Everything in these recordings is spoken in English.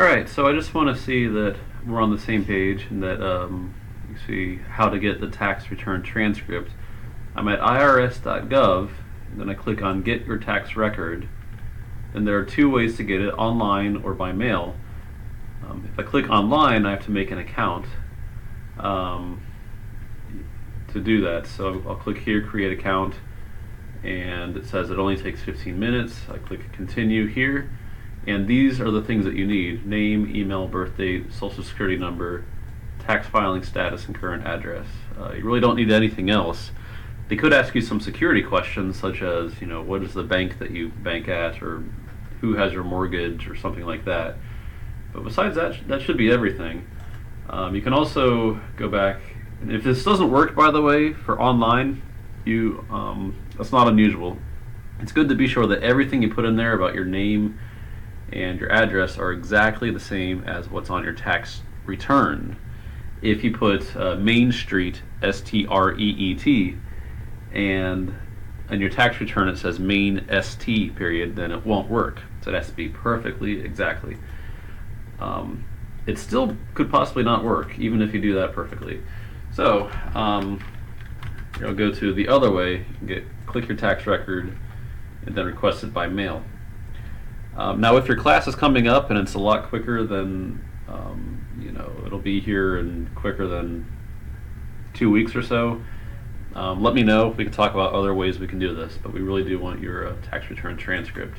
Alright, so I just want to see that we're on the same page and that you see how to get the tax return transcript. I'm at irs.gov, then I click on Get Your Tax Record. Then there are two ways to get it, online or by mail. If I click online, I have to make an account to do that. So I'll click here, Create Account, and it says it only takes 15 minutes. I click Continue here, and these are the things that you need: name, email, birth date, social security number, tax filing status, and current address. You really don't need anything else. They could ask you some security questions such as, what is the bank that you bank at, or who has your mortgage, or something like that. But besides that, that should be everything. You can also go back, and if this doesn't work, by the way, for online, that's not unusual. It's good to be sure that everything you put in there about your name and your address are exactly the same as what's on your tax return. If you put Main Street, Street, and in your tax return it says Main St, period, then it won't work. So it has to be perfectly exactly. It still could possibly not work, even if you do that perfectly. So you'll go to the other way. You can click your tax record and then request it by mail. Now, if your class is coming up and it's a lot quicker than, it'll be here and quicker than 2 weeks or so, let me know. We can talk about other ways we can do this, but we really do want your tax return transcript.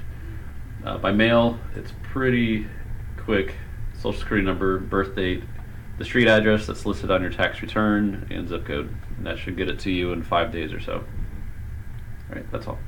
By mail, it's pretty quick. Social security number, birth date, the street address that's listed on your tax return, and zip code. And that should get it to you in 5 days or so. All right, that's all.